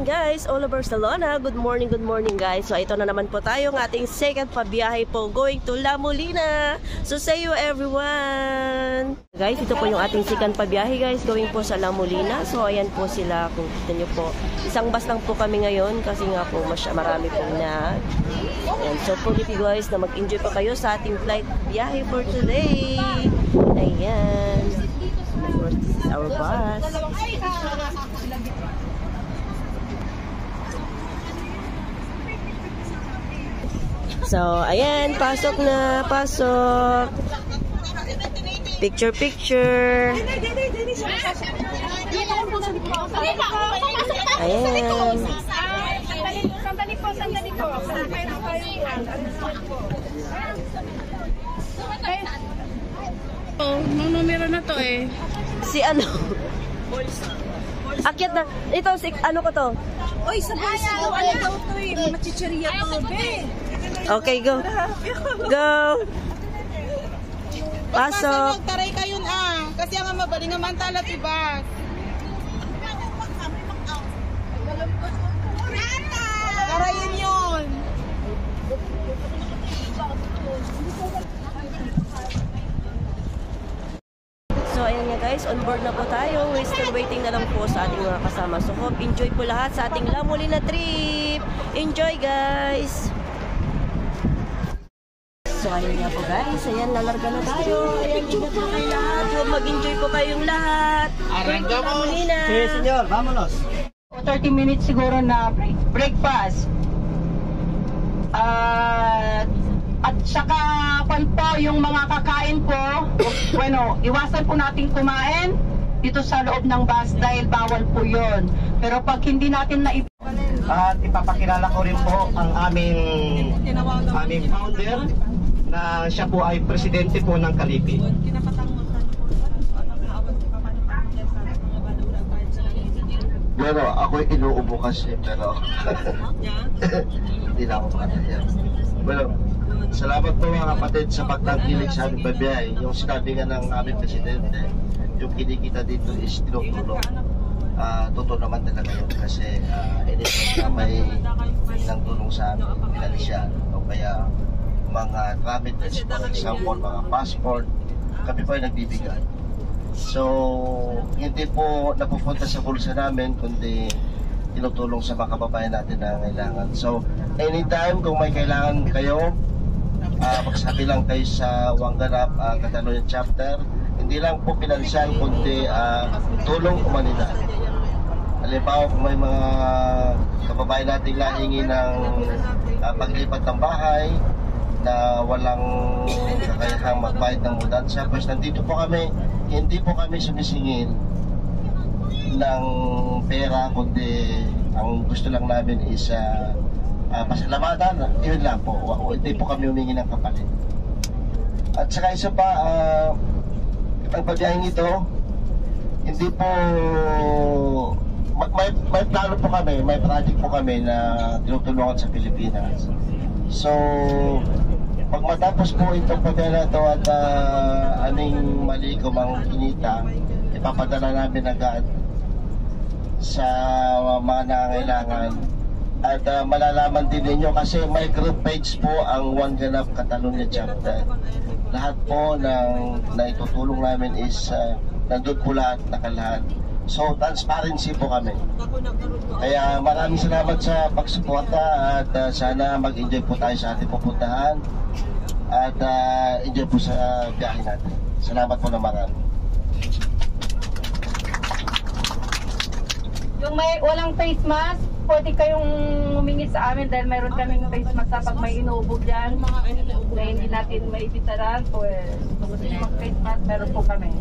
Ayan guys, all over Barcelona. Good morning guys. So ito na naman po tayo ng ating second pabiyahe po going to La Molina. So see you everyone. Guys, ito po yung ating second pabiyahe guys going po sa La Molina. So ayan po sila, kung kita nyo po. Isang bus lang po kami ngayon kasi nga po marami pong na. Ayan, so po guys na mag-enjoy pa kayo sa ating flight biyahe for today. Ayan. Of course, this is our bus. So, ayan, pasok na, pasok. Picture. Ayan. Sandali po. Numero na to eh. Si ano? Akyat na. Ito, si ano ko to? Oy, sabay sa ano daw to eh. Machichiriya to, be. Okay, go. Go. Pasok. Taray kayo kasi ang mabaling naman talat ibas. Tarayin yun. So, ayan nga guys, on board na po tayo. We're still waiting na lang po sa ating mga kasama. So, hope enjoy po lahat sa ating La Molina trip. Enjoy guys! So, ayun nga po guys. Ayan, lalarga na tayo. Ayan, enjoy po kayo lahat. Mag-enjoy po kayong lahat. Arranca La Molina. Sí, señor. Vámonos. 30 minutes siguro na breakfast. At saka po yung mga kakain po, bueno, iwasan po natin kumain dito sa loob ng bus dahil bawal po yun. Pero pag hindi natin na at ipapakilala ko rin po ang aming founder na siya po ay presidente po ng Kalipi. Pero ako inuubo kasi pero hindi na ako makataya. Well, salamat po mga kapatid sa pagtangkilik sa aming pabiyahe. Yung sinabi nga ng aming presidente, yung kinikita dito is tinutulong. Totoo naman talaga yun kasi anytime na may nang tulong sa amin, financial o kaya mga remittance, for example, mga passport, kami po ay nagbibigay. So, hindi po napupunta sa bulsa namin, kundi tinutulong sa mga kababayan natin na kailangan. So, anytime kung may kailangan kayo, magsabi lang kayo sa Wanganap Catalonia chapter. Hindi lang po pinansyal, kundi tulong humanidad. Halimbawa kung may mga kababayan natin lahingi ng paglipat ng bahay na walang kakayahang magbayad ng mudansa, pues nandito po kami. Hindi po kami sumisingil ng pera, kundi ang gusto lang namin is pasalamatan. Yun lang po. Hindi po kami humingi ng kapalit. At saka isa pa, ang pagbiyaheng ito, hindi po may plano po kami, may project po kami na tinutulungan sa Pilipinas. So, pag matapos po itong pabiyahe na ito at aning mali ko mang kinita, ipapadala namin agad sa mga nangangailangan. At malalaman din ninyo kasi may group page po ang Wanganap Catalonia chapter. Lahat po na itutulong namin is nandun po lahat, nakalahat. So transparency po kami. Kaya maraming salamat sa pagsuporta at sana mag-enjoy po tayo sa ating pupuntahan at enjoy po sa biyahe natin. Salamat po na marami. Yung may walang face mask, pwede kayong humingi sa amin dahil mayroon kaming face mask kapag may inuubog dyan na hindi natin maibitaran, pues kung gusto nyo mag-face mask, meron po kami.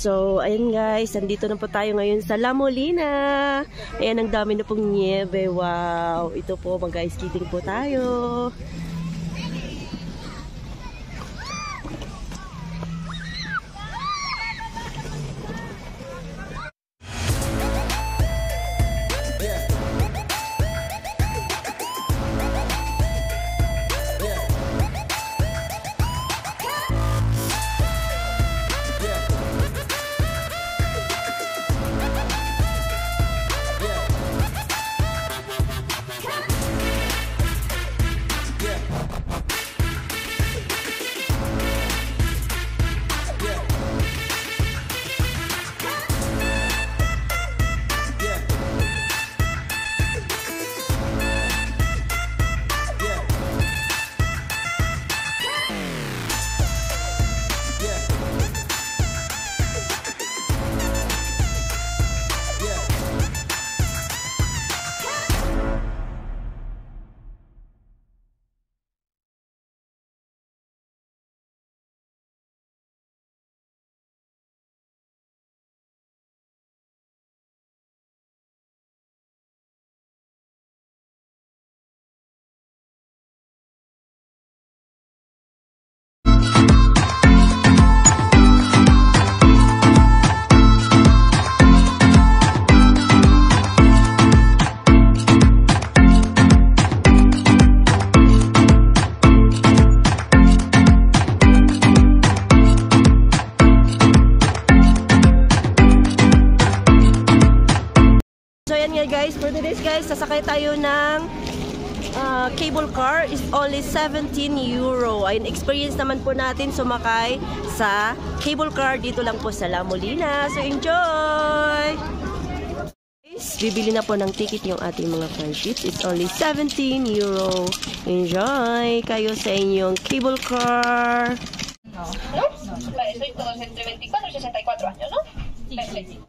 So, ayun guys, nandito na po tayo ngayon sa La Molina. Ayan, ang dami na pong niebe. Wow! Ito po, mag-ice skating po tayo. Guys, for today's guys, sasakay tayo ng cable car. Is only 17 euro. Ayun, experience naman po natin sumakay sa cable car dito lang po sa La Molina. So enjoy! Guys, bibili na po ng ticket yung ating mga friendships. It's only 17 euro. Enjoy kayo sa inyong cable car. ¿No? Soy todos entre 24 y 64 años, ¿no? Perfecto.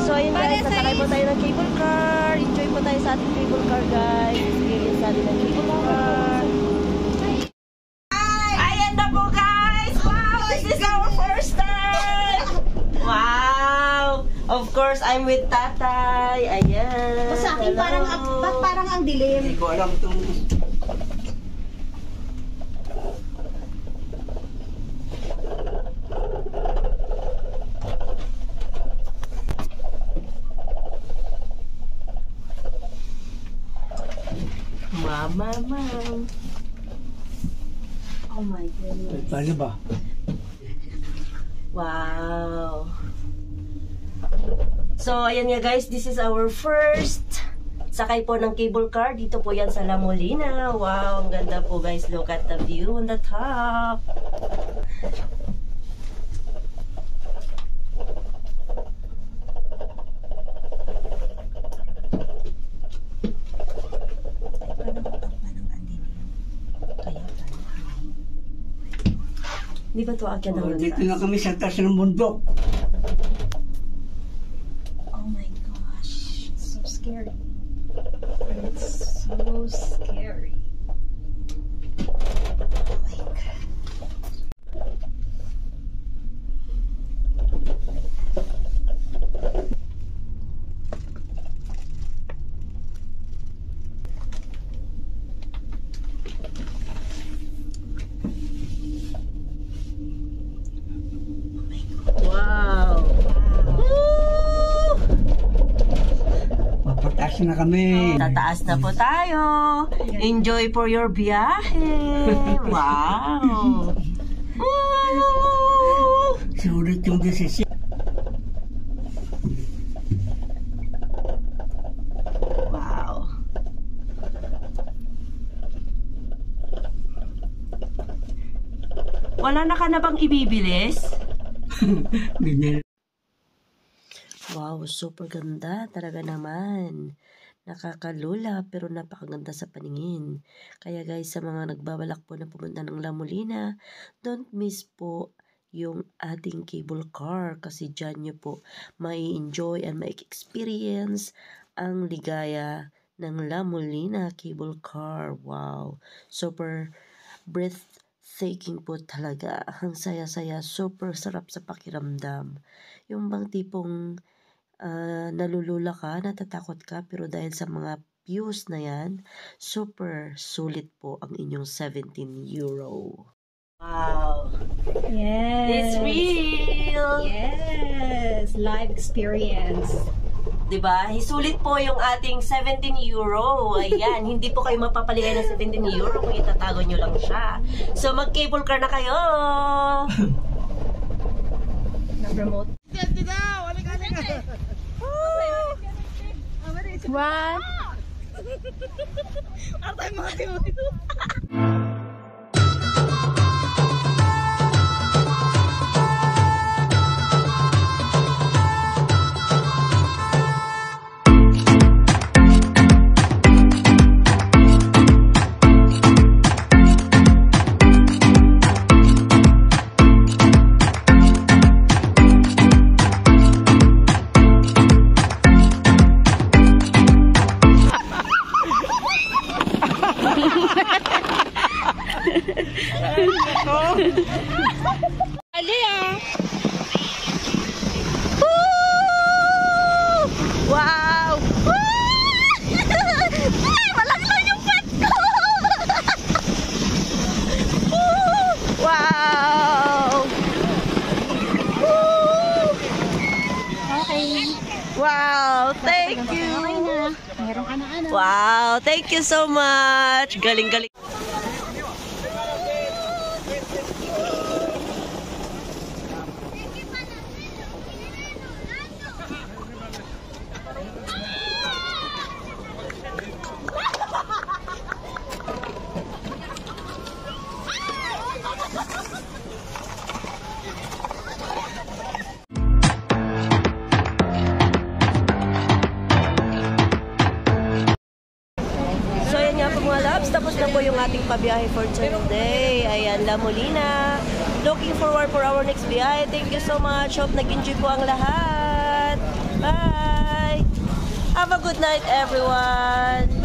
So ayun guys, nasakay po tayo ng cable car. Enjoy po tayo sa ating cable car guys. Experience natin ng cable car. Ayan na po guys! Wow! This is our first time! Wow! Of course, I'm with tatay. Ayan. Sa akin parang ang dilim. Hindi ko alam itong... Mama. Oh my goodness. Paano ba? Wow. So, ayan nga guys, this is our first sakay po ng cable car. Dito po yan sa La Molina. Wow, ang ganda po guys. Look at the view on the top. Di ba ito akyat ng Dito na kami sa taas ng bundok. Oh my gosh. It's so scary. It's so scary. Oh my God. Wow. Woo! Papataas na kami. Tataas na po tayo. Enjoy for your biyahe. Wow. Woo! Sulit yung desisyon. Wow. Wala na ka na bang ibibilis? Ganyan. Wow, super ganda talaga naman. Nakakalula pero napakaganda sa paningin. Kaya guys, sa mga nagbabalak po na pumunta ng La Molina, don't miss po yung ating cable car kasi dyan nyo po mai-enjoy and mai-experience ang ligaya ng La Molina Cable Car. Wow! Super breathtaking po talaga. Ang saya-saya, super sarap sa pakiramdam. Yung bang tipong nalulula ka, natatakot ka, pero dahil sa mga views na yan, super sulit po ang inyong 17 euro. Wow! Yes. It's real! Yes. Live experience. Diba? Sulit po yung ating 17 euro. Ayan, hindi po kayo mapapaligay ng 17 euro kung itatago nyo lang siya. So, mag-cable car na kayo! Nag-remote. One. Wow! Malaglag yung pet ko! Wow! Okay. Wow! Thank you! Okay na. Meron ka na ano. Wow! Thank you so much! Galing-galing! So, ayan nga po mga loves. Tapos na po yung ating pabiyahe for today. Ayan, La Molina. Looking forward for our next biyahe. Thank you so much. Hope nag-enjoy po ang lahat. Bye! Have a good night, everyone!